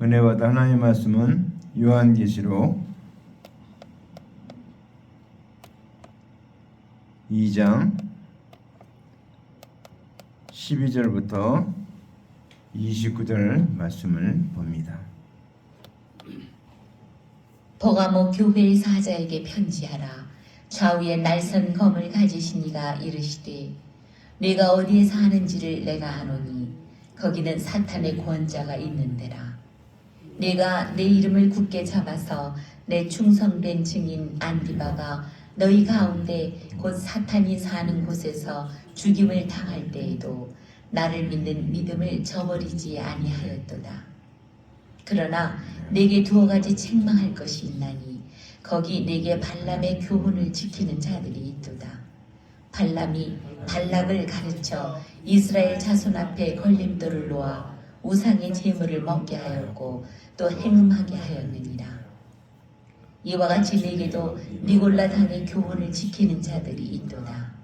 은혜와 하나님의 말씀은 요한계시록 2장 12절부터 29절 말씀을 봅니다. 버가모 교회의 사자에게 편지하라. 좌우에 날선 검을 가지신 이가 이르시되 네가 어디에 사는지를 내가 아노니 거기는 사탄의 권자가 있는 데라. 네가 내 이름을 굳게 잡아서 내 충성된 증인 안디바가 너희 가운데 곧 사탄이 사는 곳에서 죽임을 당할 때에도 나를 믿는 믿음을 저버리지 아니하였도다. 그러나 내게 두어 가지 책망할 것이 있나니 거기 내게 발람의 교훈을 지키는 자들이 있도다. 발람이 발락을 가르쳐 이스라엘 자손 앞에 걸림돌을 놓아 우상의 제물을 먹게 하였고 또 행음하게 하였느니라. 이와 같이 내게도 니골라 당의 교훈을 지키는 자들이 있도다.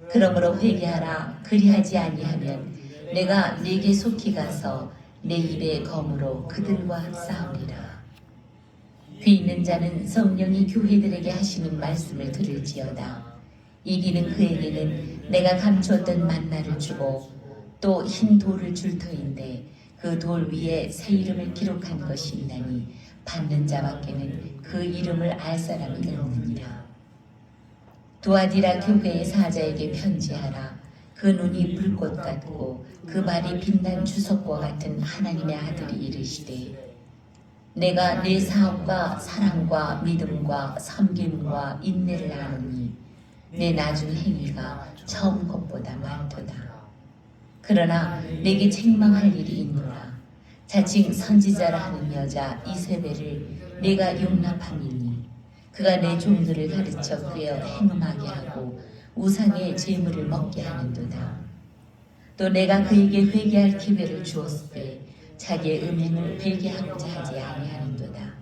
그러므로 회개하라. 그리하지 아니하면 내가 네게 속히 가서 내 입의 검으로 그들과 싸우리라. 귀 있는 자는 성령이 교회들에게 하시는 말씀을 들을지어다. 이기는 그에게는 내가 감추었던 만나를 주고 또 흰 돌을 줄 터인데 그 돌 위에 새 이름을 기록한 것이 있나니 받는 자밖에는 그 이름을 알 사람이 없느니라. 두아디라 교회의 사자에게 편지하라. 그 눈이 불꽃 같고 그 발이 빛난 주석과 같은 하나님의 아들이 이르시되 내가 내 사업과 사랑과 믿음과 섬김과 인내를 아노니 내 나중 행위가 처음 것보다 많도다. 그러나 내게 책망할 일이 있노라. 자칭 선지자라 하는 여자 이세벨을 내가 용납함이니 그가 내 종들을 가르쳐 꿰어 행음하게 하고 우상의 제물을 먹게 하는도다. 또 내가 그에게 회개할 기회를 주었을 때 자기의 음행을 회개하고자 하지 아니하는도다.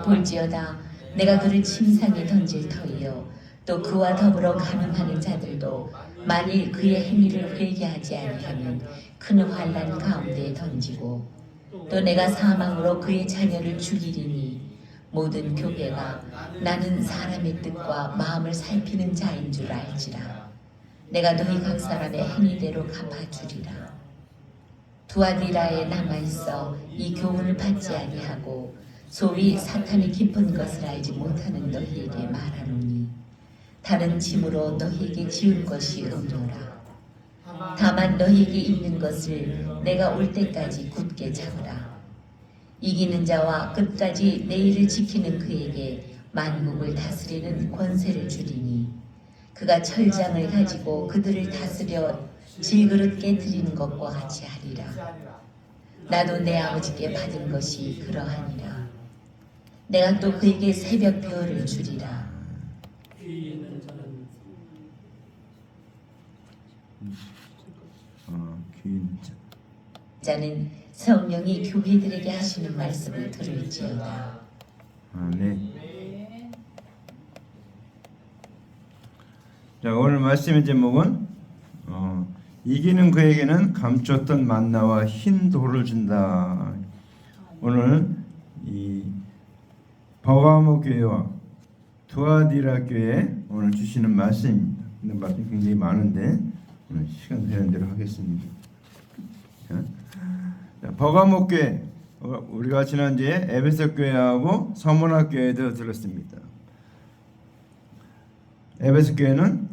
볼지어다 내가 그를 침상에 던질 터이요 또 그와 더불어 간음하는 자들도 만일 그의 행위를 회개하지 아니하면 큰 환난 가운데에 던지고 또 내가 사망으로 그의 자녀를 죽이리니 모든 교회가 나는 사람의 뜻과 마음을 살피는 자인 줄 알지라. 내가 너희 각 사람의 행위대로 갚아주리라. 두아디라에 남아있어 이 교훈을 받지 아니하고 소위 사탄이 깊은 것을 알지 못하는 너희에게 말하노니 다른 짐으로 너희에게 지을 것이 없노라. 다만 너희에게 있는 것을 내가 올 때까지 굳게 잡으라. 이기는 자와 끝까지 내 일을 지키는 그에게 만국을 다스리는 권세를 주리니 그가 철장을 가지고 그들을 다스려 질그릇 깨뜨리는 것과 같이 하리라. 나도 내 아버지께 받은 것이 그러하니라. 내가 또 그에게 새벽 별을 주리라. 귀 있는 자는 성령이 교회들에게 하시는 말씀을 들을지어다. 아멘. 자, 오늘 말씀의 제목은 이기는 그에게는 감췄던 만나와 흰 돌을 준다. 오늘 이 버가모 교회와 두아디라 교회 오늘 주시는 말씀입니다. 근데 말씀이 굉장히 많은데 오늘 시간 되는 대로 하겠습니다. 자, 버가모 교회 우리가 지난주에 에베소 교회하고 서문화 교회도 들었습니다. 에베소 교회는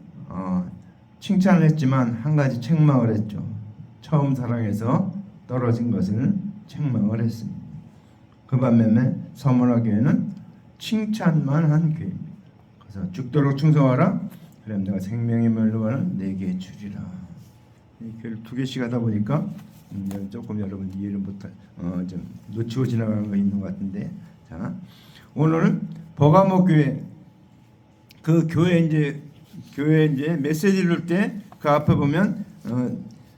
칭찬을 했지만 한 가지 책망을 했죠. 처음 사랑에서 떨어진 것을 책망을 했습니다. 그 반면에 서문화 교회는 칭찬만 한 교회입니다. 그래서 죽도록 충성하라. 그럼 내가 생명의 멸류관을 내게 주리라. 이 교회를 두 개씩 하다 보니까 조금 여러분 이해를 못할 좀 놓치고 지나가는 거 있는 것 같은데, 자 오늘은 버가모 교회 그 교회 이제 메시지를 줄 때 그 앞에 보면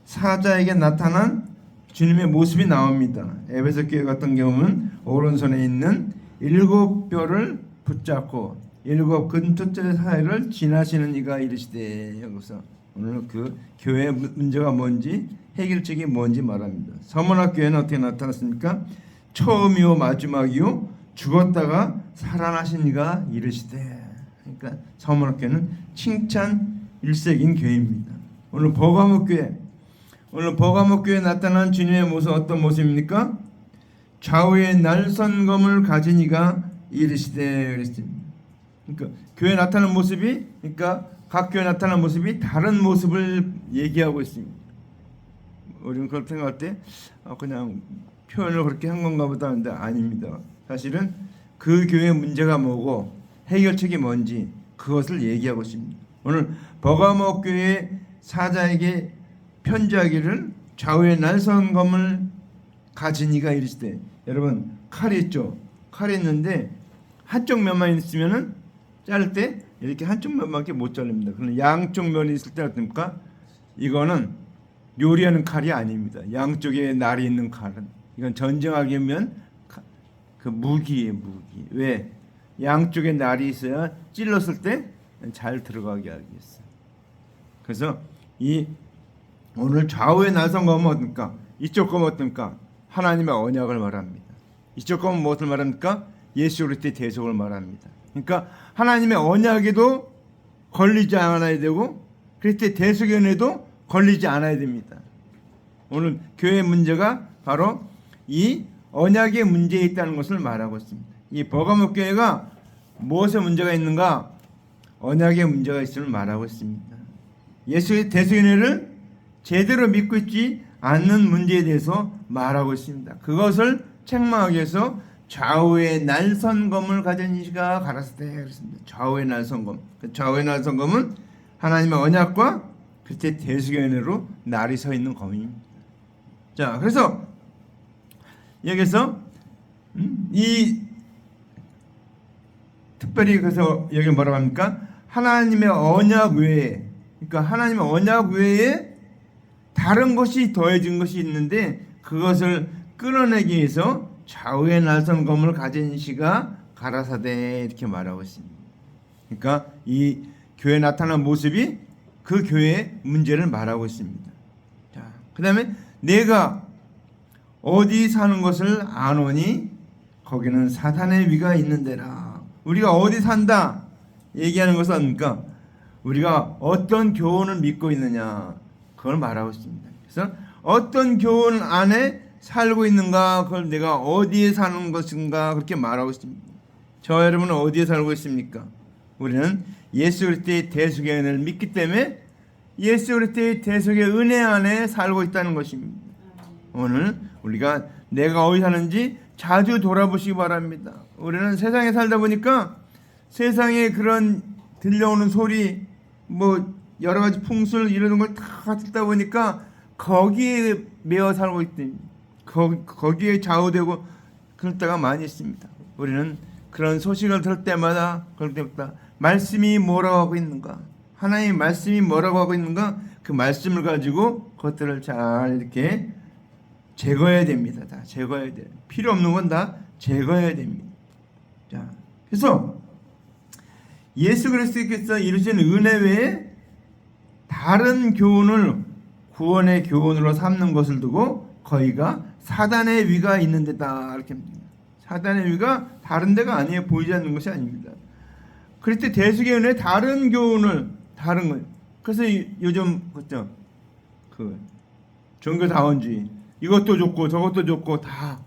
사자에게 나타난 주님의 모습이 나옵니다. 에베소 교회 같은 경우는 오른손에 있는 7뼈를 붙잡고 7 근처째 사이를 지나시는 이가 이르시되. 여기서 오늘 그 교회의 문제가 뭔지 해결책이 뭔지 말합니다. 서문학교에는 어떻게 나타났습니까? 처음이요 마지막이요 죽었다가 살아나신 이가 이르시되. 그러니까 서문학교는 칭찬 일색인 교회입니다. 오늘 버가목교회 나타난 주님의 모습 어떤 모습입니까? 좌우에 날선검을 가진 이가 이르시되 그랬습니다. 그러니까 교회에 나타나는 모습이, 그러니까 각 교회에 나타나는 모습이 다른 모습을 얘기하고 있습니다. 우리는 그걸 생각할 때 그냥 표현을 그렇게 한 건가 보다 하는데 아닙니다. 사실은 그 교회의 문제가 뭐고 해결책이 뭔지 그것을 얘기하고 있습니다. 오늘 버가모 교회 사자에게 편지하기를 좌우에 날선검을 가진 이가 이르시되. 여러분 칼이 있죠. 칼이 있는데 한쪽 면만 있으면은 자를 때 이렇게 한쪽 면밖에 못 자릅니다. 그럼 양쪽 면이 있을 때 어떻습니까? 이거는 요리하는 칼이 아닙니다. 양쪽에 날이 있는 칼은 이건 전쟁하기 위한 그 무기예요. 무기. 왜? 양쪽에 날이 있어야 찔렀을 때 잘 들어가게 하겠어요. 그래서 이 오늘 좌우의 날선검은 어떻습니까? 이쪽 검은 어떻습니까? 하나님의 언약을 말합니다. 이쪽 검은 무엇을 말합니까? 예수 그리스도의 대속을 말합니다. 그러니까 하나님의 언약에도 걸리지 않아야 되고 그리스도의 대속의 은혜도 걸리지 않아야 됩니다. 오늘 교회의 문제가 바로 이 언약의 문제에 있다는 것을 말하고 있습니다. 이 버가모 교회가 무엇에 문제가 있는가? 언약의 문제가 있음을 말하고 있습니다. 예수의 대속의 은혜를 제대로 믿고 있지 않는 문제에 대해서 말하고 있습니다. 그것을 책망하기 위해서 좌우의 날선검을 가진 이가 가라사대 그랬습니다. 좌우의 날선검. 그 좌우의 날선검은 하나님의 언약과 그때 대속의 은혜로 날이 서 있는 검입니다. 자, 그래서 여기서 이 특별히 그래서 여기 뭐라고 합니까? 하나님의 언약 외에, 그러니까 하나님의 언약 외에 다른 것이 더해진 것이 있는데 그것을 끌어내기 위해서 좌우의 날선검을 가진 시가 가라사대 이렇게 말하고 있습니다. 그러니까 이 교회에 나타난 모습이 그 교회의 문제를 말하고 있습니다. 자, 그 다음에 내가 어디 사는 것을 아노니 거기는 사탄의 위가 있는 데라. 우리가 어디 산다 얘기하는 것은 뭡니까? 우리가 어떤 교훈을 믿고 있느냐 그걸 말하고 있습니다. 그래서 어떤 교훈 안에 살고 있는가, 그걸 내가 어디에 사는 것인가 그렇게 말하고 있습니다. 저 여러분은 어디에 살고 있습니까? 우리는 예수 그리스도의 대속의 은혜를 믿기 때문에 예수 그리스도의 대속의 은혜 안에 살고 있다는 것입니다. 오늘 우리가 내가 어디 사는지 자주 돌아보시기 바랍니다. 우리는 세상에 살다 보니까 세상에 그런 들려오는 소리, 뭐 여러 가지 풍술 이런 걸 다 듣다 보니까 거기에 매어 살고 있더니 거기에 좌우되고 그럴 때가 많이 있습니다. 우리는 그런 소식을 들을 때마다 그럴 때마다 말씀이 뭐라고 하고 있는가, 하나님의 말씀이 뭐라고 하고 있는가, 그 말씀을 가지고 그것들을 잘 이렇게 제거해야 됩니다. 다 제거해야 돼요. 필요 없는 건 다 제거해야 됩니다. 자, 그래서 예수 그리스도께서 이루신 은혜 외에 다른 교훈을 구원의 교훈으로 삼는 것을 두고 거기가 사단의 위가 있는 데다 이렇게 합니다. 사단의 위가 다른 데가 아니에요. 보이지 않는 것이 아닙니다. 그리스도 대속의 은혜 다른 교훈을 다른 거. 그래서 요즘 그죠? 그 종교다원주의 이것도 좋고 저것도 좋고 다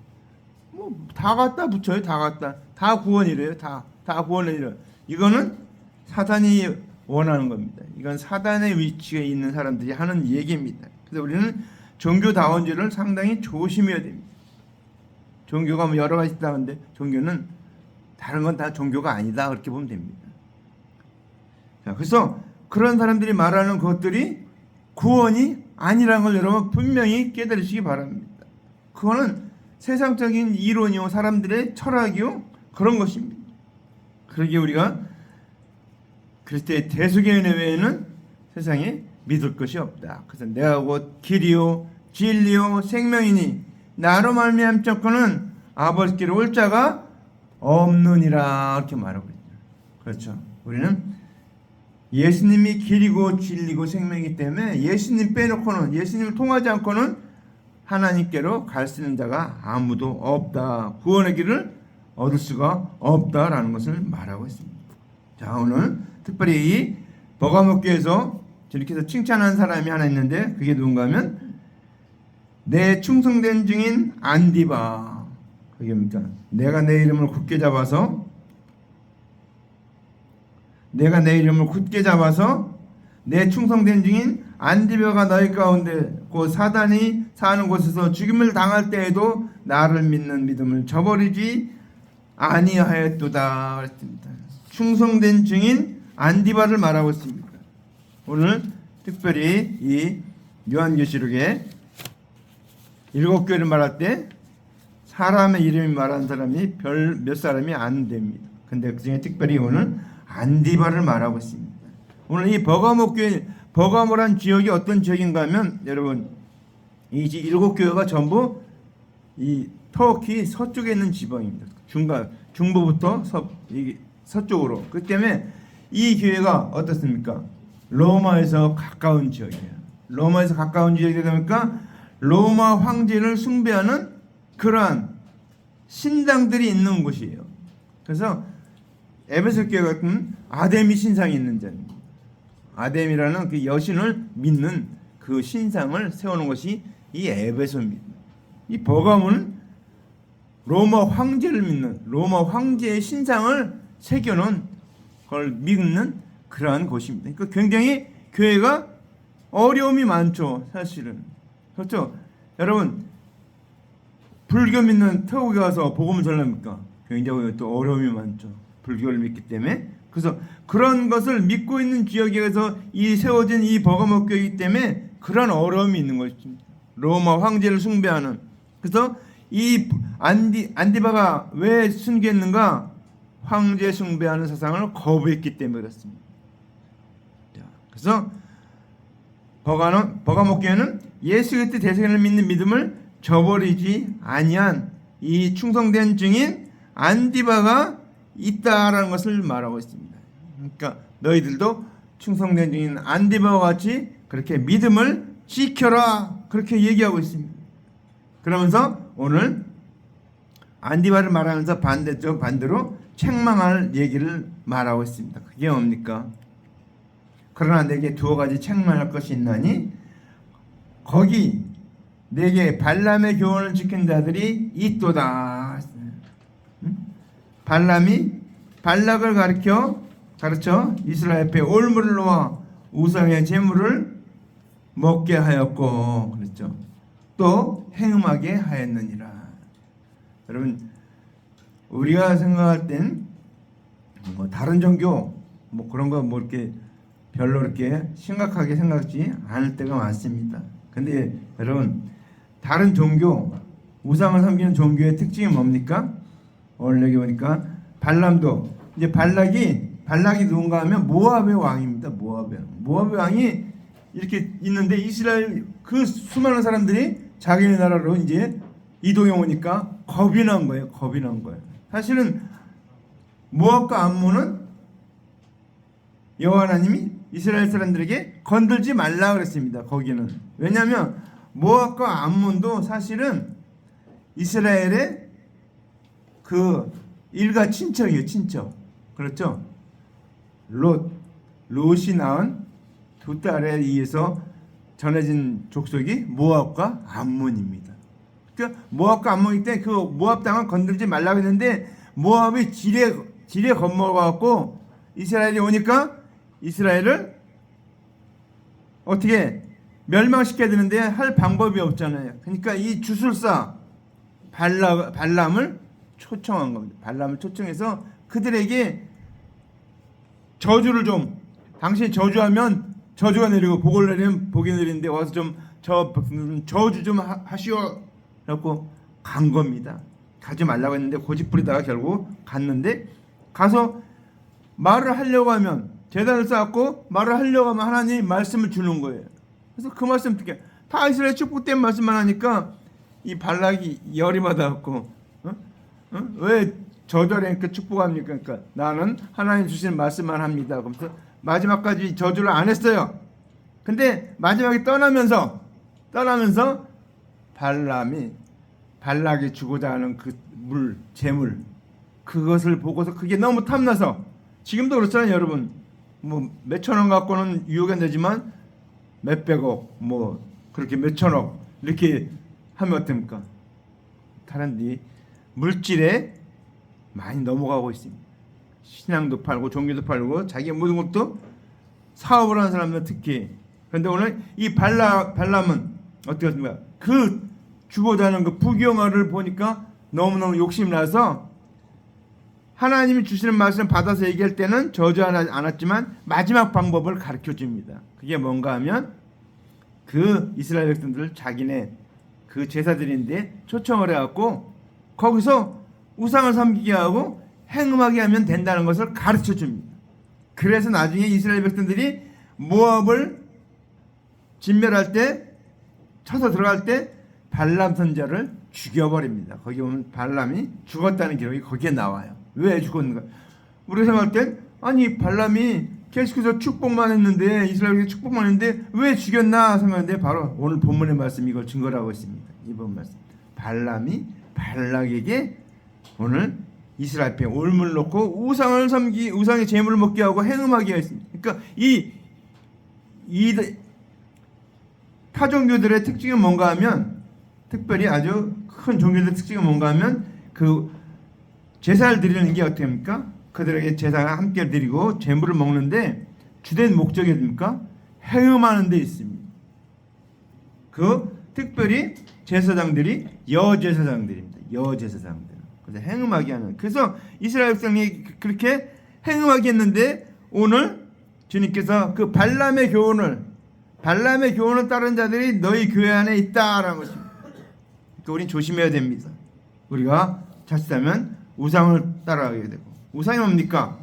갖다 붙여요. 다 구원이래요. 다 구원이래요. 이거는 사단이 원하는 겁니다. 이건 사단의 위치에 있는 사람들이 하는 얘기입니다. 그래서 우리는 종교다원주의를 상당히 조심해야 됩니다. 종교가 뭐 여러 가지 있다는데 종교는 다른 건 다 종교가 아니다 그렇게 보면 됩니다. 자, 그래서 그런 사람들이 말하는 것들이 구원이 아니라는 걸 여러분 분명히 깨달으시기 바랍니다. 그거는 세상적인 이론이요 사람들의 철학이요 그런 것입니다. 그러기에 우리가 그리스도의 대속의 은혜 외에는 세상에 믿을 것이 없다. 그래서 내가 곧 길이요 진리요 생명이니 나로 말미암 자꾸는 아버지께로 올 자가 없느니라 이렇게 말하고 있죠. 그렇죠. 우리는 예수님이 길이고 진리고 생명이기 때문에 예수님 빼놓고는, 예수님을 통하지 않고는 하나님께로 갈 수 있는 자가 아무도 없다. 구원의 길을 얻을 수가 없다라는 것을 말하고 있습니다. 자, 오늘 특별히 이 버가모 교회에서 저렇게 해서 칭찬한 사람이 하나 있는데, 그게 누군가 하면 내 충성된 증인 안디바. 그게 뭡니까? 내가 내 이름을 굳게 잡아서 내 충성된 증인 안디바가 너희 가운데 곧 사단이 사는 곳에서 죽임을 당할 때에도 나를 믿는 믿음을 저버리지 아니하였도다 그랬습니다. 충성된 증인 안디바를 말하고 있습니다. 오늘 특별히 이 요한계시록에 7교회를 말할 때 사람의 이름이 말하는 사람이 별 몇 사람이 안 됩니다. 근데 그 중에 특별히 오늘 안디바를 말하고 있습니다. 오늘 이 버가모 교회, 버가모란 지역이 어떤 지역인가 하면, 여러분, 이 7교회가 전부 이 터키 서쪽에 있는 지방입니다. 중부부터 서쪽으로. 그 때문에 이 교회가 어떻습니까? 로마에서 가까운 지역이에요. 로마에서 가까운 지역이다 보니까 로마 황제를 숭배하는 그러한 신당들이 있는 곳이에요. 그래서 에베소 교회 같은 아데미 신상이 있는 자입니다. 아데미라는 그 여신을 믿는 그 신상을 세우는 것이 이 에베소입니다. 이 버가모는 로마 황제를 믿는, 로마 황제의 신상을 새겨놓은 걸 믿는 그러한 곳입니다. 그러니까 굉장히 교회가 어려움이 많죠, 사실은. 그렇죠? 여러분, 불교 믿는 태국에 가서 복음을 전합니까? 굉장히 또 어려움이 많죠. 불교를 믿기 때문에. 그래서 그런 것을 믿고 있는 지역에서 이 세워진 이 버가모 교회이기 때문에 그런 어려움이 있는 것입니다. 로마 황제를 숭배하는. 그래서 이 안디바가 왜 순교했는가? 황제 숭배하는 사상을 거부했기 때문에 그렇습니다. 자, 그래서 버가모 교회는 예수 그리스도 대생을 믿는 믿음을 저버리지 아니한 이 충성된 증인 안디바가 있다라는 것을 말하고 있습니다. 그러니까 너희들도 충성된 증인 안디바와 같이 그렇게 믿음을 지켜라, 그렇게 얘기하고 있습니다. 그러면서 오늘 안디바를 말하면서 반대로 책망할 얘기를 말하고 있습니다. 그게 뭡니까? 그러나 내게 두어 가지 책망할 것이 있나니 거기 내게 발람의 교훈을 지킨 자들이 있도다. 발람이 발락을 가르쳐 이스라엘 앞에 올무를 놓아 우상의 제물을 먹게 하였고, 그랬죠. 또 행음하게 하였느니라. 여러분, 우리가 생각할 땐 뭐 다른 종교 뭐 그런 거 뭐 이렇게 별로 이렇게 심각하게 생각지 않을 때가 많습니다. 근데 여러분, 다른 종교, 우상을 섬기는 종교의 특징이 뭡니까? 오늘 여기 보니까 발람도, 이제 발락이 누군가 하면 모압의 왕입니다. 모압의 왕이 이렇게 있는데 이스라엘 그 수많은 사람들이 자기네 나라로 이제 이동해 오니까 겁이 난 거예요. 사실은 모압과 암몬은 여호와 하나님이 이스라엘 사람들에게 건들지 말라 그랬습니다. 거기는. 왜냐하면 모압과 암몬도 사실은 이스라엘의 그 일가 친척이에요. 친척. 그렇죠? 롯이 낳은 두 딸에 의해서 전해진 족속이 모압과 암몬입니다. 그러니까 모압과 암몬이기 때문에 그 모압 땅을 건들지 말라고 했는데 모압이 지레 겁먹어갖고 이스라엘이 오니까 이스라엘을 어떻게 멸망시켜야 되는데 할 방법이 없잖아요. 그러니까 이 주술사 발람을 초청한 겁니다. 발람을 초청해서 그들에게 저주를 좀, 당신이 저주하면 저주가 내리고 복을 내리면 복이 내리는데 와서 좀 저주 좀 하시오 라고 간 겁니다. 가지 말라고 했는데 고집부리다가 결국 갔는데, 가서 말을 하려고 하면, 제단을 쌓았고 말을 하려고 하면 하나님이 말씀을 주는 거예요. 그래서 그 말씀 듣게 다 이스라엘 축복된 말씀만 하니까 이 발락이 열이 받아갖고 왜 저절에 축복합니까? 그러니까 나는 하나님 주시는 말씀만 합니다. 그러면서 마지막까지 저주를 안 했어요. 근데 마지막에 떠나면서 발락이 주고자 하는 그 재물 그것을 보고서 그게 너무 탐나서, 지금도 그렇잖아요 여러분. 뭐 몇천원 갖고는 유혹이 안 되지만 몇백억 뭐 그렇게 몇천억 이렇게 하면 어떻습니까? 사람들이 물질에 많이 넘어가고 있습니다. 신앙도 팔고 종교도 팔고 자기 모든 것도 사업을 하는 사람들 특히. 그런데 오늘 이 발람은 어떻게 했습니까? 그 주고자 하는 그 부귀영화를 보니까 너무너무 욕심이 나서 하나님이 주시는 말씀을 받아서 얘기할 때는 저주하지 않았지만 마지막 방법을 가르쳐 줍니다. 그게 뭔가 하면 그 이스라엘 백성들을 자기네 그 제사드리는데 초청을 해갖고 거기서 우상을 섬기게 하고 행음하게 하면 된다는 것을 가르쳐 줍니다. 그래서 나중에 이스라엘 백성들이 모압을 진멸할 때, 쳐서 들어갈 때 발람 선지자를 죽여버립니다. 거기 보면 발람이 죽었다는 기록이 거기에 나와요. 왜 죽었는가? 우리가 생각할 땐 아니 발람이 계속해서 축복만 했는데, 이스라엘에서 축복만 했는데 왜 죽였나 생각하는데 바로 오늘 본문의 말씀이 이걸 증거를 하고 있습니다. 이번 말씀. 발람이 발락에게 오늘 이스라엘 앞에 올물 놓고 우상의 제물을 먹게 하고 행음하게 했습니다. 그러니까 이 타종교들의 특징은 뭔가 하면, 특별히 아주 큰 종교들의 특징은 뭔가 하면 그 제사를 드리는 게 어떻게 합니까? 그들에게 제사가 함께 드리고 제물을 먹는데 주된 목적이 뭡니까? 행음하는 데 있습니다. 그 특별히 제사장들이 여제사장들입니다. 여제사장들. 그래서 행음하게 하는. 그래서 이스라엘 백성이 그렇게 행음하게 했는데 오늘 주님께서 그 발람의 교훈을 따른 자들이 너희 교회 안에 있다라는 것입니다. 그러니까 우리는 조심해야 됩니다. 우리가 자칫하면 우상을 따라가게 되고, 우상이 뭡니까?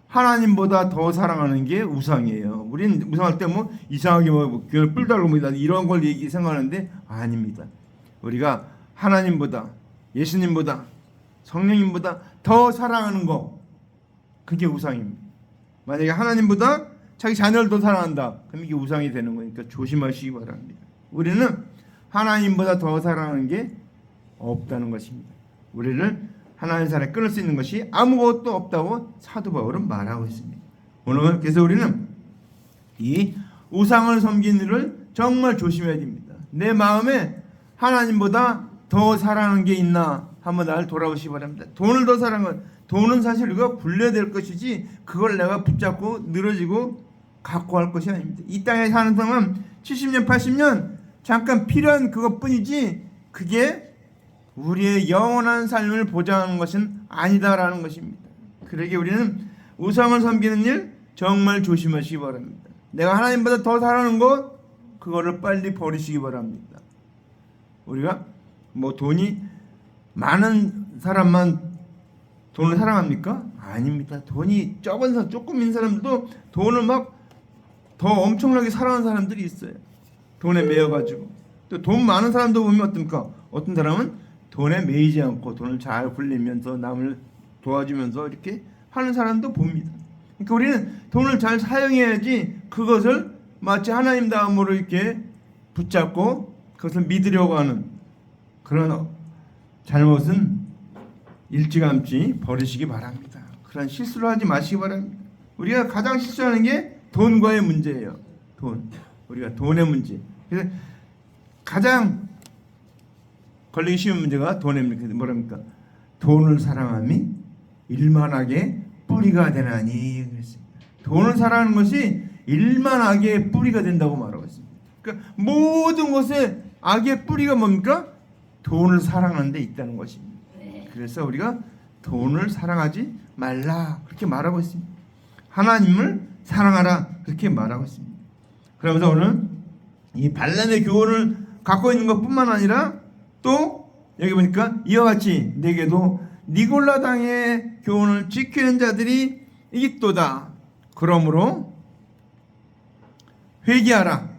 하나님보다 더 사랑하는 게 우상이에요. 우리는 우상할 때 뭐 이상하게 뭐 교회를 뿔달고 뭐 이런 걸 생각하는데 아닙니다. 우리가 하나님보다, 예수님보다, 성령님보다 더 사랑하는 거, 그게 우상입니다. 만약에 하나님보다 자기 자녀를 더 사랑한다, 그럼 이게 우상이 되는 거니까 조심하시기 바랍니다. 우리는 하나님보다 더 사랑하는 게 없다는 것입니다. 우리를 하나님 사랑에 끊을 수 있는 것이 아무것도 없다고 사도 바울은 말하고 있습니다. 오늘 그래서 우리는 이 우상을 섬기는 일을 정말 조심해야 됩니다. 내 마음에 하나님보다 더 사랑하는 게 있나 한번 나를 돌아보시기 바랍니다. 돈을 더 사랑하는, 돈은 사실 우리가 굴려야 될 것이지 그걸 내가 붙잡고 늘어지고 갖고 할 것이 아닙니다. 이 땅에 사는 동안 70년 80년 잠깐 필요한 그것뿐이지 그게 우리의 영원한 삶을 보장하는 것은 아니다라는 것입니다. 그러기에 우리는 우상을 섬기는 일 정말 조심하시기 바랍니다. 내가 하나님보다 더 사랑하는 것, 그거를 빨리 버리시기 바랍니다. 우리가 뭐 돈이 많은 사람만 돈을 사랑합니까? 아닙니다. 돈이 조금인 사람들도 돈을 막 더 엄청나게 사랑하는 사람들이 있어요. 돈에 매여가지고. 또 돈 많은 사람도 보면 어떻습니까? 어떤 사람은 돈에 매이지 않고 돈을 잘 굴리면서 남을 도와주면서 이렇게 하는 사람도 봅니다. 그러니까 우리는 돈을 잘 사용해야지 그것을 마치 하나님 다음으로 이렇게 붙잡고 그것을 믿으려고 하는 그런 잘못은 일찌감치 버리시기 바랍니다. 그런 실수를 하지 마시기 바랍니다. 우리가 가장 실수하는 게 돈과의 문제예요. 돈. 우리가 돈의 문제. 그래서 가장 걸리기 쉬운 문제가 돈입니다. 뭐랍니까? 돈을 사랑함이 일만하게 뿌리가 되나니 그랬습니다. 돈을 사랑하는 것이 일만하게 뿌리가 된다고 말하고 있습니다. 그러니까 모든 것에 악의 뿌리가 뭡니까? 돈을 사랑하는 데 있다는 것입니다. 그래서 우리가 돈을 사랑하지 말라 그렇게 말하고 있습니다. 하나님을 사랑하라 그렇게 말하고 있습니다. 그러면서 오늘 이 발람의 교훈을 갖고 있는 것뿐만 아니라 또 여기 보니까 이와 같이 내게도 니골라 당의 교훈을 지키는 자들이 있도다. 그러므로 회개하라.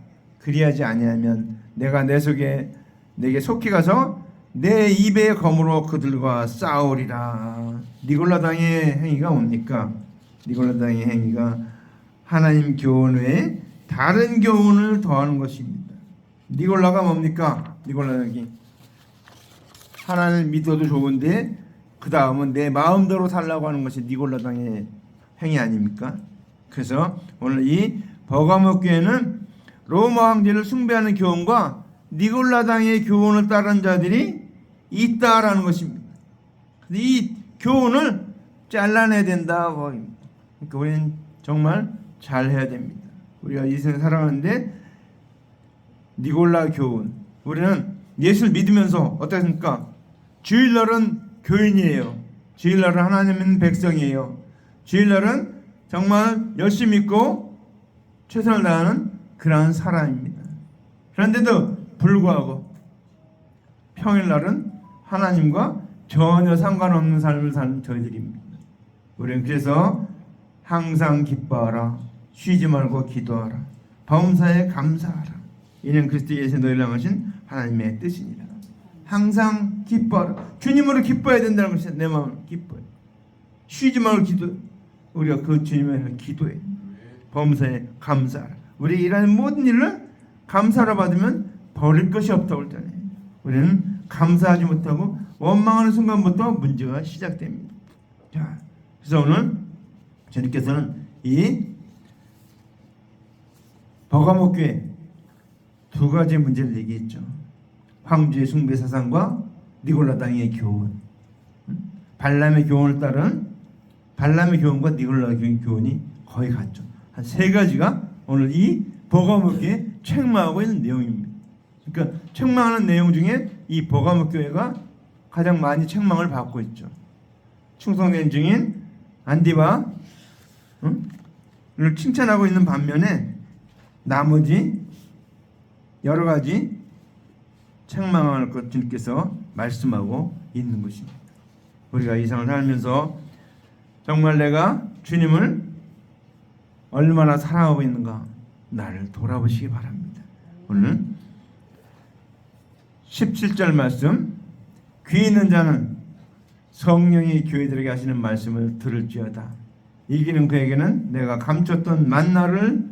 그리하지 아니하면 내가 내 속에 내게 속히 가서 내 입의 검으로 그들과 싸우리라. 니골라 당의 행위가 뭡니까? 니골라 당의 행위가 하나님 교훈 외에 다른 교훈을 더하는 것입니다. 니골라가 뭡니까? 니골라 여기 하나님을 믿어도 좋은데 그 다음은 내 마음대로 살라고 하는 것이 니골라당의 행위 아닙니까? 그래서 오늘 이 버가모 교회는 로마 황제를 숭배하는 교훈과 니골라당의 교훈을 따른 자들이 있다라는 것입니다. 이 교훈을 잘라내야 된다. 그러니까 우리는 정말 잘해야 됩니다. 우리가 이 세상 살아가는데 니골라 교훈, 우리는 예수를 믿으면서 어떻습니까? 주일날은 교인이에요. 주일날은 하나님 있는 백성이에요. 주일날은 정말 열심히 믿고 최선을 다하는 그러한 사람입니다. 그런데도 불구하고 평일날은 하나님과 전혀 상관없는 삶을 사는 저희들입니다. 우리는 그래서 항상 기뻐하라, 쉬지 말고 기도하라, 범사에 감사하라. 이는 그리스도 예수의 너희를 향하신 하나님의 뜻이니라. 항상 기뻐하라. 주님으로 기뻐해야 된다는 것이 내 마음을 기뻐해. 쉬지 말고 기도. 우리가 그 주님을 기도해. 범사에 감사하라. 우리 일하는 모든 일을 감사로 받으면 버릴 것이 없다고 했잖아요. 우리는 감사하지 못하고 원망하는 순간부터 문제가 시작됩니다. 자, 그래서 오늘 주님께서는 이 버가모 교회 두 가지 문제를 얘기했죠. 황제의 숭배 사상과 니골라당의 교훈. 발람의 교훈을 따른 발람의 교훈과 니골라의 교훈이 거의 같죠. 한 세 가지가 오늘 이 버가모 교회에 책망하고 있는 내용입니다. 그러니까 책망하는 내용 중에 이 버가모 교회가 가장 많이 책망을 받고 있죠. 충성된 증인 안디바를 칭찬하고 있는 반면에 나머지 여러 가지 책망할 것 주님께서 말씀하고 있는 것입니다. 우리가 이 세상을 살면서 정말 내가 주님을 얼마나 사랑하고 있는가 나를 돌아보시기 바랍니다. 오늘 17절 말씀, 귀 있는 자는 성령이 교회들에게 하시는 말씀을 들을지어다. 이기는 그에게는 내가 감췄던 만나를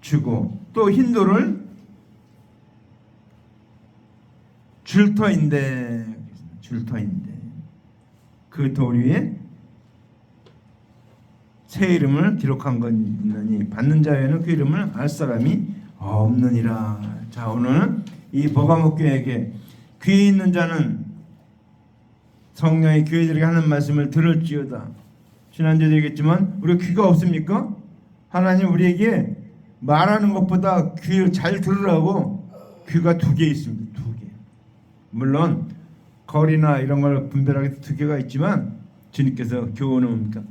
주고 또 흰돌을 줄 터인데 그 돌 위에 새 이름을 기록한 것이니 받는 자에는 그 이름을 알 사람이 없느니라. 자, 오늘 이 버가모 교회에게 귀 있는 자는 성령의 교회들에게 하는 말씀을 들을지어다. 지난주에 얘기했지만 우리 귀가 없습니까? 하나님 우리에게 말하는 것보다 귀를 잘 들으라고 귀가 두 개 있습니다. 두 개. 물론 거리나 이런 걸 분별하기 두 개가 있지만 주님께서 교훈은 뭡니까?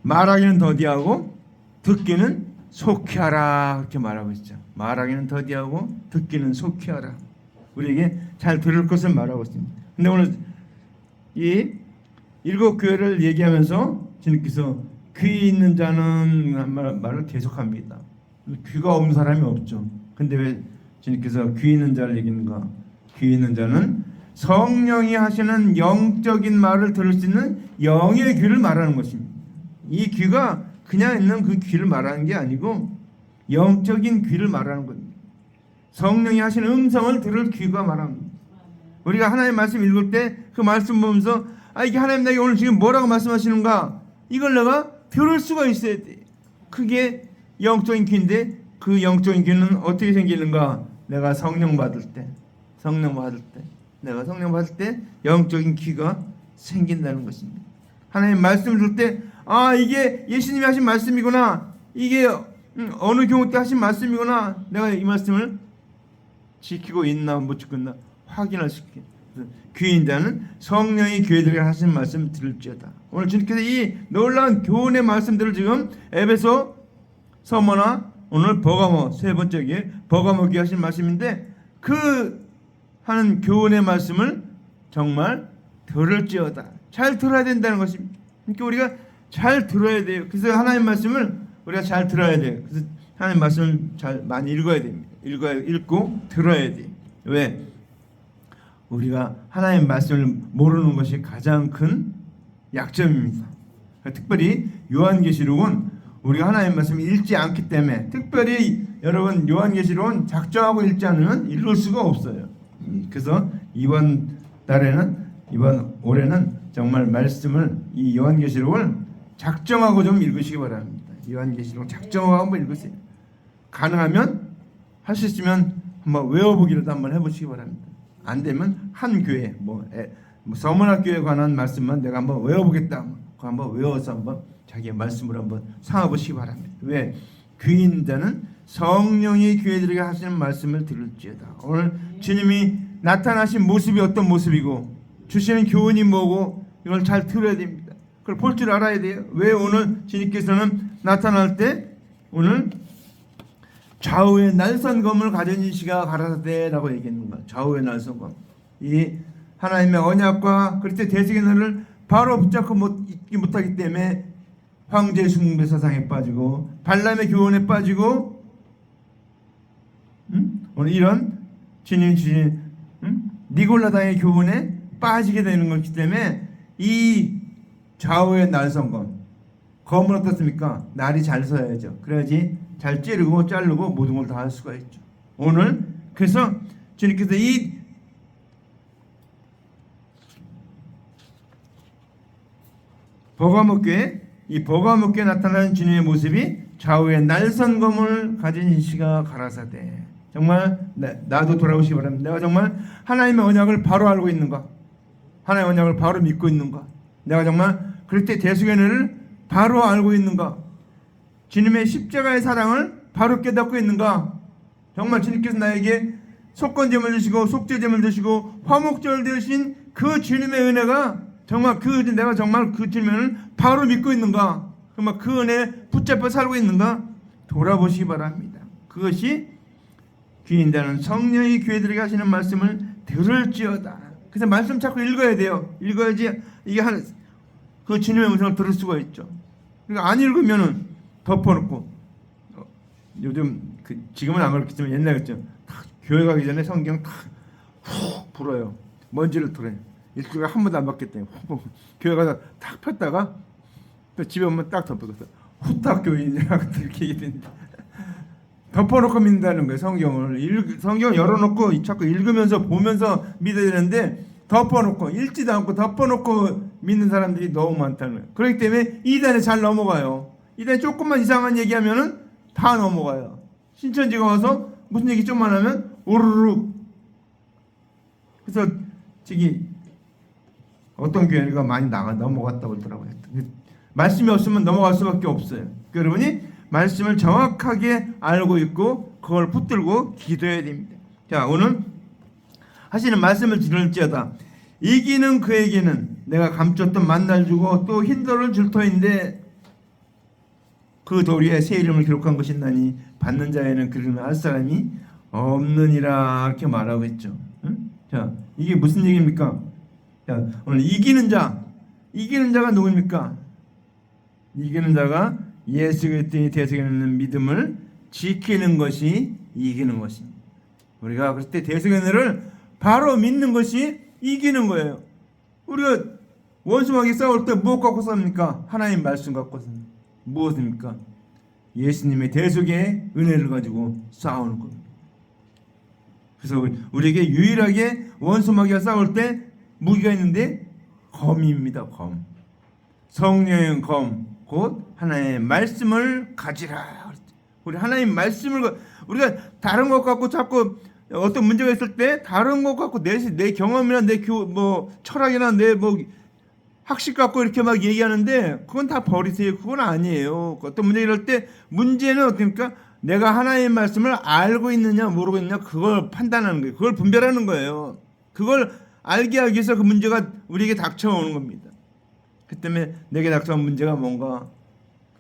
말하기는 더디하고 듣기는 속히 하라 그렇게 말하고 있죠. 말하기는 더디하고 듣기는 속히 하라. 우리에게 잘 들을 것을 말하고 있습니다. 근데 오늘 이 일곱 교회를 얘기하면서 주님께서 귀 있는 자는 말을 계속합니다. 귀가 없는 사람이 없죠. 근데 왜 주님께서 귀 있는 자를 얘기하는가? 귀 있는 자는 성령이 하시는 영적인 말을 들을 수 있는 영의 귀를 말하는 것입니다. 이 귀가 그냥 있는 그 귀를 말하는 게 아니고 영적인 귀를 말하는 겁니다. 성령이 하시는 음성을 들을 귀가 말합니다. 우리가 하나님의 말씀 읽을 때 그 말씀 보면서 이게 하나님 내게 오늘 지금 뭐라고 말씀하시는가? 이걸 내가 들을 수가 있어야 돼. 그게 영적인 귀인데 그 영적인 귀는 어떻게 생기는가? 내가 성령 받을 때 내가 성령 받을 때 영적인 귀가 생긴다는 것입니다. 하나님 말씀을 들을 때 이게 예수님이 하신 말씀이구나. 이게 어느 경우 때 하신 말씀이구나. 내가 이 말씀을 지키고 있나 못 지키고 있나 확인할 수 있게. 귀인 자는 성령이 교회들에게 하신 말씀 들을지어다. 오늘 주님께서 이 놀라운 교훈의 말씀들을 지금 에베소, 서머나 오늘 버가모 세 번째 교회 버가모 교회 하신 말씀인데 그 하는 교훈의 말씀을 정말 들을지어다. 잘 들어야 된다는 것입니다. 그러니까 우리가 잘 들어야 돼요. 그래서 하나님 말씀을 우리가 잘 들어야 돼요. 그래서 하나님 말씀을 잘 많이 읽어야 됩니다. 읽고 들어야 돼요. 왜? 우리가 하나님 말씀을 모르는 것이 가장 큰 약점입니다. 특별히 요한계시록은 우리가 하나님 말씀을 읽지 않기 때문에, 특별히 여러분 요한계시록은 작정하고 읽지 않으면 읽을 수가 없어요. 그래서 이번 올해는 정말 말씀을, 이 요한계시록을 작정하고 좀 읽으시기 바랍니다. 요한계시록 작정하고 한번 읽으세요. 가능하면 할 수 있으면 한번 외워보기라도 한번 해보시기 바랍니다. 안 되면 한 교회 서문학교에 관한 말씀만 내가 한번 외워보겠다. 그거 한번 외워서 한번 자기의 말씀을 한번 삼아보시기 바랍니다. 왜? 귀인 자는 성령이 교회들에게 하시는 말씀을 들을지어다. 오늘 주님이 나타나신 모습이 어떤 모습이고 주시는 교훈이 뭐고 이걸 잘 들어야 됩니다. 그걸 볼 줄 알아야 돼요. 왜 오늘 주님께서는 나타날 때 오늘 좌우의 날선검을 가진 이시가 가라사대라고 얘기했는가? 좌우의 날선검. 이 하나님의 언약과 그때 대적의 날을 바로 붙잡고 있지 못하기 때문에 황제 숭배 사상에 빠지고 발람의 교훈에 빠지고 오늘 이런 주님 주신 니골라당의 교훈에 빠지게 되는 것이기 때문에 이 좌우의 날선검, 검은 어떻습니까? 날이 잘 서야죠. 그래야지 잘 찌르고 자르고 모든 걸 다 할 수가 있죠. 오늘 그래서 주님께서 이 버가목교에 나타나는 주님의 모습이 좌우의 날선검을 가진 이시가 가라사대. 정말 나도 돌아오시기 바랍니다. 내가 정말 하나님의 언약을 바로 알고 있는가? 하나님의 언약을 바로 믿고 있는가? 내가 정말 그때 대속의 은혜를 바로 알고 있는가? 주님의 십자가의 사랑을 바로 깨닫고 있는가? 정말 주님께서 나에게 속건제물 드시고 속죄제물 드시고 화목제를 드신 그 주님의 은혜가 정말 내가 정말 그 주님을 바로 믿고 있는가? 정말 그 은혜에 붙잡혀 살고 있는가? 돌아보시기 바랍니다. 그것이 귀인자는 성령이 교회들에게 하시는 말씀을 들을지어다. 그래서 말씀 자꾸 읽어야 돼요. 읽어야지 이게 그 주님의 음성을 들을 수가 있죠. 그러니까 안 읽으면은 덮어놓고 요즘 지금은 안 그렇겠지만 옛날에 그랬죠. 교회 가기 전에 성경 탁 불어요. 먼지를 털어요. 일주일에 한 번도 안 받겠대. 교회 가서 탁 폈다가 또 집에 오면 딱 덮어서 후딱 교인이라고 이렇게 얘기합니다. 덮어놓고 믿는다는 거예요. 성경 열어놓고 자꾸 읽으면서 보면서 믿어야 되는데 덮어놓고 읽지도 않고 덮어놓고 믿는 사람들이 너무 많다는 거예요. 그렇기 때문에 이단에 잘 넘어가요. 이단에 조금만 이상한 얘기하면은 다 넘어가요. 신천지가 와서 무슨 얘기 좀만 하면 오르륵. 그래서 저기 어떤 교회가 많이 넘어갔다고 그러더라고요. 말씀이 없으면 넘어갈 수밖에 없어요. 여러분이 말씀을 정확하게 알고 있고 그걸 붙들고 기도해야 됩니다. 자, 오늘 하시는 말씀을 들을지어다. 이기는 그에게는 내가 감췄던 만날 주고 또 흰 돌을 줄 터인데 그 돌 위에 새 이름을 기록한 것이 있나니 받는 자에는 그름을 할 사람이 없느니라 이렇게 말하고 있죠. 응? 자, 이게 무슨 얘기입니까? 자, 오늘 이기는 자가 누구입니까? 이기는 자가 예수 그리스도의 대속에 있는 믿음을 지키는 것이 이기는 것입니다. 우리가 그때 대속의 은혜를 바로 믿는 것이 이기는 거예요. 우리가 원수마귀 싸울 때 무엇 갖고 싸웁니까? 하나님 말씀 갖고 싸웁니다. 무엇입니까? 예수님의 대속의 은혜를 가지고 싸우는 겁니다. 그래서 우리에게 유일하게 원수마귀가 싸울 때 무기가 있는데 검입니다. 검. 성령의 검, 곧 하나님의 말씀을 가지라. 우리 하나님 말씀을 우리가 다른 것 갖고 자꾸 어떤 문제가 있을 때 다른 것 갖고 내 경험이나 내 철학이나 내 학식 갖고 이렇게 막 얘기하는데 그건 다 버리세요. 그건 아니에요. 어떤 문제 이럴 때 문제는 어떻습니까? 내가 하나님의 말씀을 알고 있느냐 모르고 있느냐 그걸 판단하는 거예요. 그걸 분별하는 거예요. 그걸 알게 하기 위해서 그 문제가 우리에게 닥쳐오는 겁니다. 그 때문에 내게 닥쳐온 문제가 뭔가,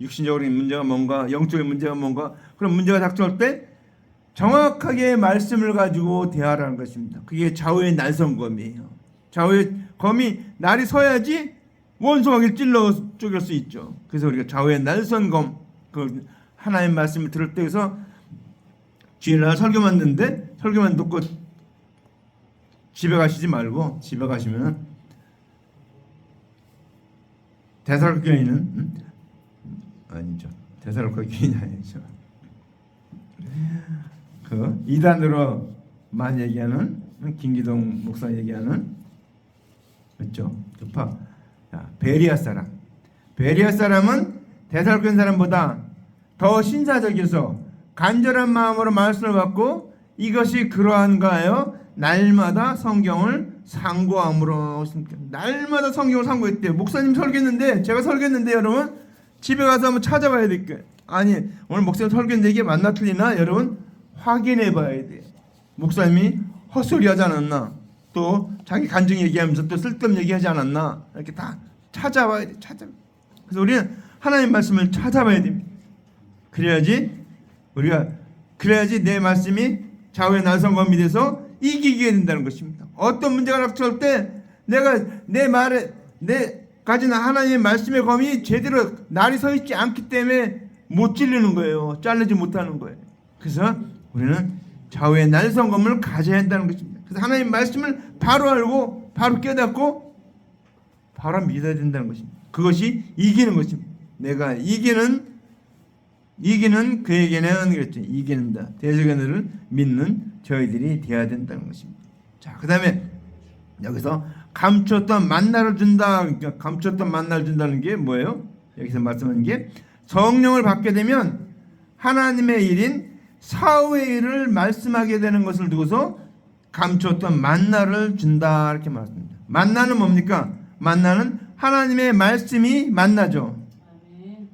육신적인 문제가 뭔가, 영적인 문제가 뭔가, 그런 문제가 닥쳐올 때 정확하게 말씀을 가지고 대하라는 것입니다. 그게 좌우의 날선검이에요. 좌우의 검이 날이 서야지 원수마귀를 찔러 쪼갤 수 있죠. 그래서 우리가 좌우의 날선검, 그 하나님 말씀을 들을 때에서 주일날 설교만 듣는데 설교만 듣고 집에 가시지 말고 집에 가시면 대살교회는 아니죠. 데살로니가 교인이죠. 그 이단으로 많이 얘기하는 김기동 목사 얘기하는 그렇죠. 급파 베리아 사람. 베리아 사람은 데살로니가 사람보다 더 신사적이어서 간절한 마음으로 말씀을 받고 이것이 그러한가요? 날마다 성경을 상고함으로. 날마다 성경을 상고했대요. 목사님 설교했는데, 제가 설교했는데 여러분 집에 가서 한번 찾아봐야 될게요. 아니 오늘 목사님 설교했는데 이게 맞나 틀리나 여러분 확인해 봐야 돼요. 목사님이 헛소리 하지 않았나, 또 자기 간증 얘기하면서 또 쓸데없는 얘기하지 않았나, 이렇게 다 찾아봐야 돼. 그래서 우리는 하나님 말씀을 찾아봐야 됩니다. 그래야지 내 말씀이 좌우의 날선검이 돼서 이기게 된다는 것입니다. 어떤 문제가 닥쳐올 때 내가 내 말에 내 가진 하나님의 말씀의 검이 제대로 날이 서 있지 않기 때문에 못 찔리는 거예요. 자르지 못하는 거예요. 그래서 우리는 좌우의 날선검을 가져야 한다는 것입니다. 그래서 하나님 말씀을 바로 알고 바로 깨닫고 바로 믿어야 된다는 것입니다. 그것이 이기는 것입니다. 내가 이기는 그에게는 그랬죠. 이기는다. 대적견을 믿는 저희들이 되어야 된다는 것입니다. 자, 그 다음에 여기서 감췄던 만나를 준다. 그러니까 감췄던 만나를 준다는 게 뭐예요? 여기서 말씀하는 게 성령을 받게 되면 하나님의 일인 사후의 일을 말씀하게 되는 것을 두고서 감췄던 만나를 준다 이렇게 말합니다. 만나는 뭡니까? 만나는 하나님의 말씀이 만나죠.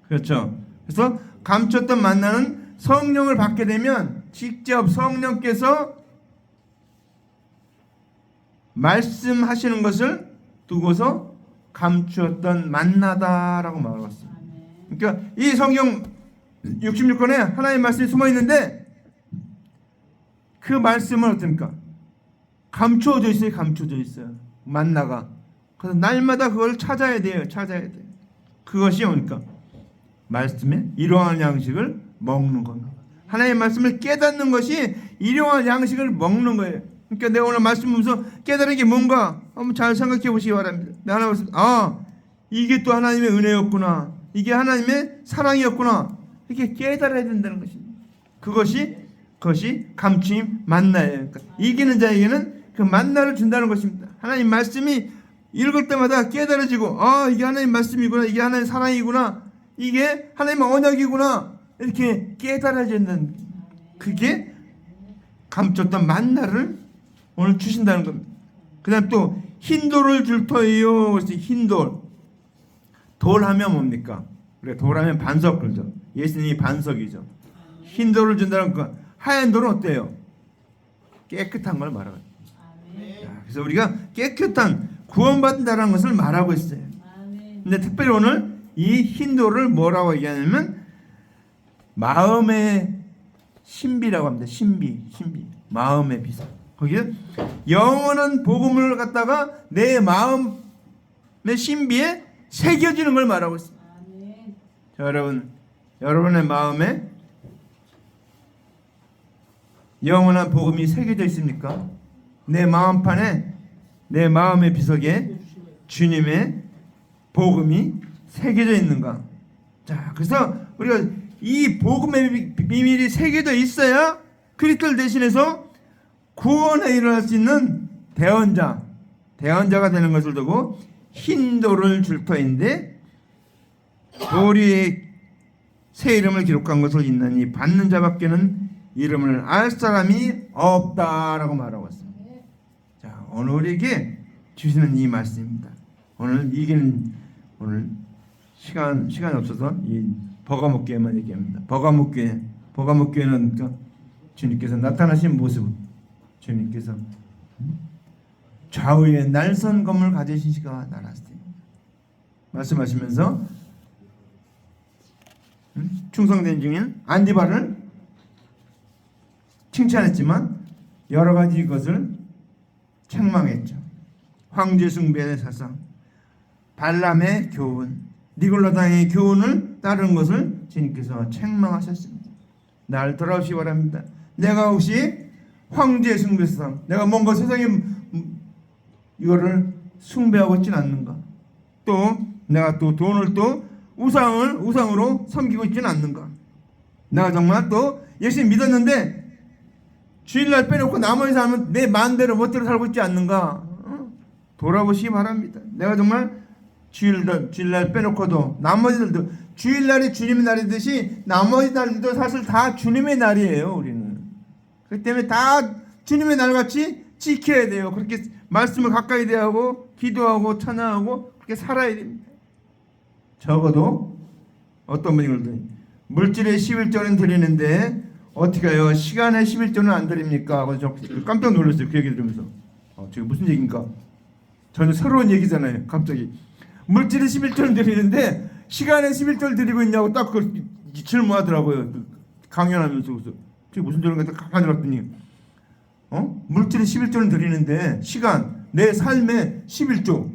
그렇죠. 그래서 감췄던 만나는 성령을 받게 되면 직접 성령께서 말씀하시는 것을 두고서 감추었던 만나다라고 말하고 있습니다. 그러니까 이 성경 66권에 하나님의 말씀이 숨어 있는데 그 말씀은 어떻습니까? 감추어져 있어요. 감추어져 있어요. 만나가. 그래서 날마다 그걸 찾아야 돼요. 그것이 뭡니까? 말씀의 일용할 양식을 먹는 겁니다. 하나님의 말씀을 깨닫는 것이 일용할 양식을 먹는 거예요. 그러니까 내가 오늘 말씀 보면서 깨달은 게 뭔가 한번 잘 생각해 보시기 바랍니다. 내가 하나 이게 또 하나님의 은혜였구나. 이게 하나님의 사랑이었구나. 이렇게 깨달아야 된다는 것입니다. 그것이 감추임 만나예요. 그러니까 이기는 자에게는 그 만나를 준다는 것입니다. 하나님 말씀이 읽을 때마다 깨달아지고 이게 하나님 말씀이구나. 이게 하나님 사랑이구나. 이게 하나님의 언약이구나. 이렇게 깨달아지는 그게 감췄던 만나를 오늘 주신다는 겁니다. 그 다음 또 흰돌을 줄 터이요. 그래서 흰돌. 돌하면 뭡니까? 그래, 돌하면 반석 그러죠. 예수님이 반석이죠. 흰돌을 준다는 거. 하얀 돌은 어때요? 깨끗한 걸 말하고 있어요. 그래서 우리가 깨끗한 구원받는다는 것을 말하고 있어요. 근데 특별히 오늘 이 흰돌을 뭐라고 얘기하냐면 마음의 신비라고 합니다. 신비. 마음의 비석. 거기에 영원한 복음을 갖다가 내 마음의 신비에 새겨지는 걸 말하고 있습니다. 자, 여러분의 마음에 영원한 복음이 새겨져 있습니까? 내 마음판에, 내 마음의 비석에 주님의 복음이 새겨져 있는가? 자, 그래서 우리가 이 복음의 비밀이 새겨져 있어야 그리스도를 대신해서 구원에 일어날 수 있는 대언자가 되는 것을 두고 흰 돌을 줄 터인데 돌이 새 이름을 기록한 것을 있나니 받는 자밖에는 이름을 알 사람이 없다라고 말하고 있습니다. 자, 오늘 우리에게 주시는 이 말씀입니다. 오늘 시간 없어서 이 버가목교회만 얘기합니다. 버가목교회는 주님께서 나타나신 모습, 주님께서 좌우의 날선검을 가지신 시가 나라스입니다. 말씀하시면서 충성된 중인 안디바를 칭찬했지만 여러 가지 것을 책망했죠. 황제 숭배의 사상, 발람의 교훈, 니골라당의 교훈을 따른 것을 주님께서 책망하셨습니다. 날 돌아오시기 바랍니다. 내가 혹시 황제 숭배 사상, 내가 뭔가 세상에 이거를 숭배하고 있지는 않는가? 또 내가 또 돈을 또 우상으로 섬기고 있지는 않는가? 내가 정말 또 예수님 믿었는데 주일날 빼놓고 나머지 삶은 내 마음대로 멋대로 살고 있지 않는가? 돌아보시기 바랍니다. 내가 정말 주일날 빼놓고도 나머지들도 주일날이 주님의 날이듯이 나머지 날들도 사실 다 주님의 날이에요. 우리는 그렇기 때문에 다 주님의 날같이 지켜야 돼요. 그렇게 말씀을 가까이 대하고 기도하고 찬양하고 그렇게 살아야 됩니다. 적어도 어떤 분이 그러더니 물질의 11조는 드리는데 어떻게 해요? 시간의 11조는 안 드립니까? 그래서 저 깜짝 놀랐어요. 그 얘기 들으면서 저게 무슨 얘기인가? 전혀 새로운 얘기잖아요. 갑자기 물질의 11조를 드리는데 시간의 11조를 드리고 있냐고 딱 그 질문하더라고요. 강연하면서. 그래서 저게 무슨 소리인가 가만히 들었더니 물질의 11조를 드리는데 시간, 내 삶의 11조,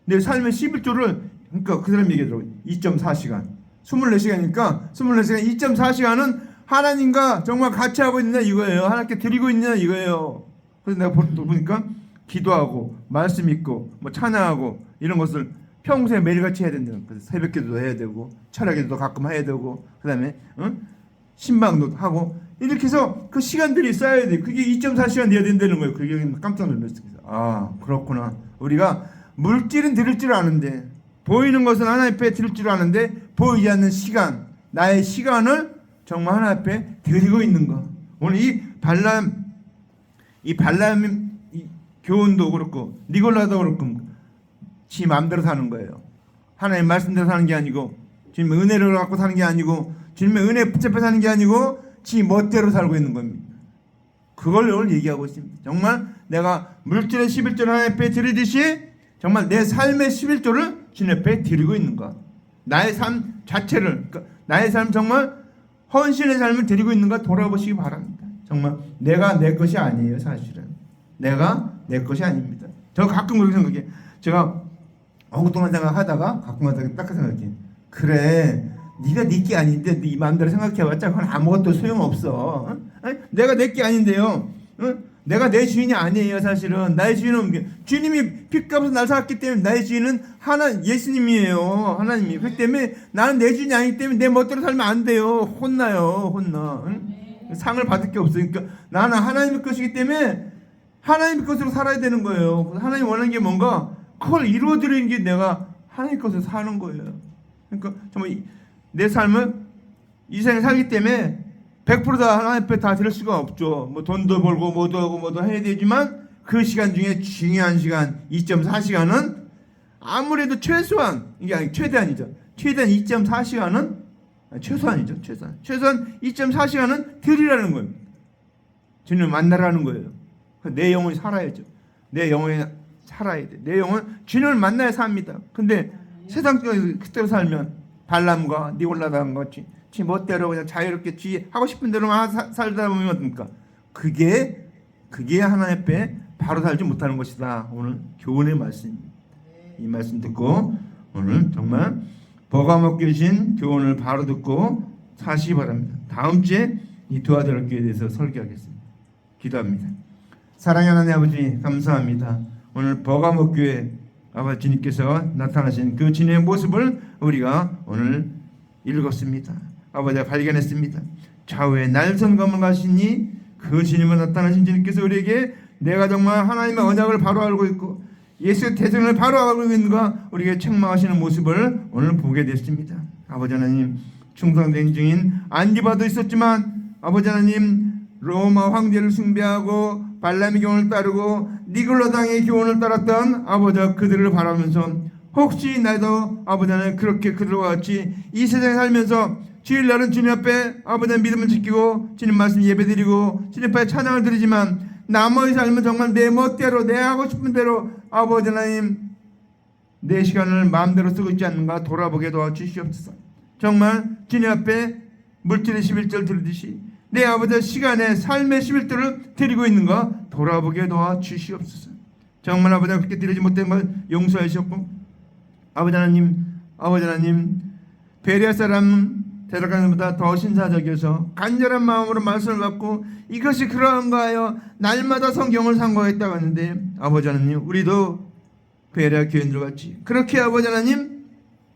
내 삶의 11조를 그러니까 그 사람 얘기하더라고요. 2.4시간 24시간이니까 24시간 2.4시간은 하나님과 정말 같이 하고 있느냐 이거예요. 하나님께 드리고 있느냐 이거예요. 그래서 내가 보니까 기도하고 말씀 읽고 뭐 찬양하고 이런 것을 평소에 매일같이 해야 된다는. 그래서 새벽기도도 해야 되고 철야기도도 가끔 해야 되고 그다음에 신방도 하고 이렇게 해서 그 시간들이 쌓여야 돼. 그게 2.4시간 돼야 된다는 거예요. 그게 깜짝 놀랐어요. 아 그렇구나. 우리가 물질은 드릴 줄 아는데 보이는 것은 하나님 앞에 드릴 줄 아는데 보이지 않는 시간, 나의 시간을 정말 하나님 앞에 드리고 있는 거. 오늘 이 발람 교훈도 그렇고 니골라도 그렇고 지 마음대로 사는 거예요. 하나님 말씀대로 사는 게 아니고 주님의 은혜를 갖고 사는 게 아니고 주님의 은혜에 붙잡혀 사는 게 아니고 지 멋대로 살고 있는 겁니다. 그걸 오늘 얘기하고 있습니다. 정말 내가 물질의 11조를 하나님 앞에 드리듯이 정말 내 삶의 11조를 주님 앞에 드리고 있는가? 나의 삶 자체를 그러니까 나의 삶 정말 헌신의 삶을 드리고 있는가 돌아보시기 바랍니다. 정말 내가 내 것이 아니에요. 사실은 내가 내 것이 아닙니다. 저 가끔 그렇게 생각해. 제가 엉뚱한 생각하다가 가끔 하다가 딱 생각해. 그래 네가 네 게 아닌데 네 마음대로 생각해봤자 그건 아무것도 소용없어. 내가 내 게 아닌데요. 내가 내 주인이 아니에요. 사실은 나의 주인은 주님이 핏값으로 날 살았기 때문에 나의 주인은 예수님이에요. 하나님이. 그렇기 때문에 나는 내 주인이 아니기 때문에 내 멋대로 살면 안 돼요. 혼나. 상을 받을 게 없으니까 나는 하나님의 것이기 때문에 하나님의 것으로 살아야 되는 거예요. 하나님 원하는 게 뭔가 그걸 이루어드리는 게 내가 하나님의 것으로 사는 거예요. 그러니까 정말 내 삶을 이 세상에 살기 때문에 100%다 하나님 앞에 다 드릴 수가 없죠. 뭐 돈도 벌고 뭐도 하고 뭐도 해야 되지만 그 시간 중에 중요한 시간 2.4시간은 아무래도 최소한 이게 아니 최대한이죠. 최대한 2.4시간은 최소한이죠. 최소한 2.4시간은 드리라는 거예요. 주님을 만나라는 거예요. 내 영혼이 살아야죠. 내 영혼이 살아야 돼. 내 영혼 주님을 만나야 삽니다. 근데 세상적으로 그대로 살면 발람과 니골라다는 같이 지 멋대로 그냥 자유롭게 지 하고 싶은 대로만 살다 보면 어떻습니까? 그게 하나님 앞에 바로 살지 못하는 것이다. 오늘 교훈의 말씀입니다. 이 말씀 듣고 오늘 정말 버가먹게 주신 교훈을 바로 듣고 사시기 바랍니다. 다음 주에 이 도와드릴 교회에 대해서 설교하겠습니다. 기도합니다. 사랑하는 하나님 아버지 감사합니다. 오늘 버가먹 교회 아버지 주님께서 나타나신 그 주님의 모습을 우리가 오늘 읽었습니다. 아버지가 발견했습니다. 좌우에 날선 검을 가시니 그 주님을 나타나신 주님께서 우리에게 내가 정말 하나님의 언약을 바로 알고 있고 예수의 대전을 바로 알고 있는가 우리에게 책망하시는 모습을 오늘 보게 됐습니다. 아버지 하나님 충성된 중인 안디바도 있었지만 아버지 하나님 로마 황제를 숭배하고 발람의 교훈을 따르고 니골라당의 교훈을 따랐던 아버지가 그들을 바라면서 혹시 나도 아버지 하나님 그렇게 그들과 같이 이 세상에 살면서 주일날은 주님 앞에 아버지의 믿음을 지키고 주님 말씀 예배드리고 주님 앞에 찬양을 드리지만 나머지 삶은 정말 내 멋대로 내 하고 싶은 대로 아버지 하나님 내 시간을 마음대로 쓰고 있지 않는가 돌아보게 도와주시옵소서. 정말 주님 앞에 물질의 11조를 드리듯이 내 아버지의 시간에 삶의 11조를 드리고 있는가 돌아보게 도와주시옵소서. 정말 아버지가 그렇게 드리지 못된 걸 용서해 주셨고 아버지 하나님 베레아 사람 대적하는 더 신사적이어서 간절한 마음으로 말씀을 받고 이것이 그러한가 하여 날마다 성경을 상고했다고 하는데 아버지 하나님 우리도 베레아 교인들 같이 그렇게 아버지 하나님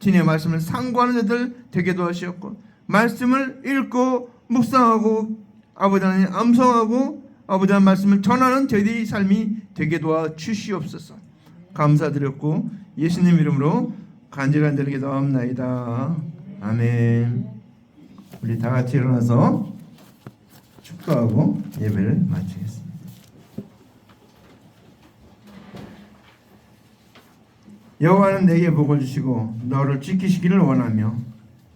진의 말씀을 상고하는 자들 되게 도와주셨고, 말씀을 읽고 묵상하고 아버지 하나님 암송하고 아버지 하나님 말씀을 전하는 저희들의 삶이 되게 도와주시옵소서. 감사드렸고 예수님 이름으로 간절히 기도합나이다. 아멘. 우리 다 같이 일어나서 축도하고 예배를 마치겠습니다. 여호와는 내게 복을 주시고 너를 지키시기를 원하며,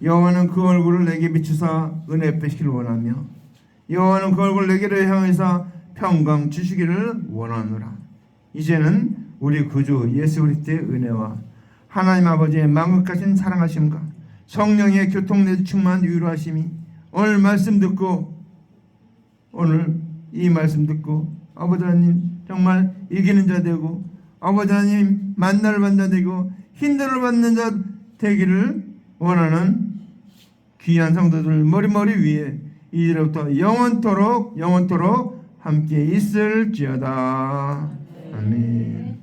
여호와는 그 얼굴을 내게 비추사 은혜 베시기를 원하며, 여호와는 그 얼굴을 내게로 향해서 평강 주시기를 원하노라. 이제는 우리 구주 예수 그리스도의 은혜와 하나님 아버지의 만극하신 사랑하심과 성령의 교통내 충만 위로하심이 오늘 이 말씀 듣고 아버지 하나님 정말 이기는 자 되고 아버지 하나님 만나를 받는 자 되고 힘듦을 받는 자 되기를 원하는 귀한 성도들 머리 위에 이제부터 영원토록 함께 있을지어다. 아멘.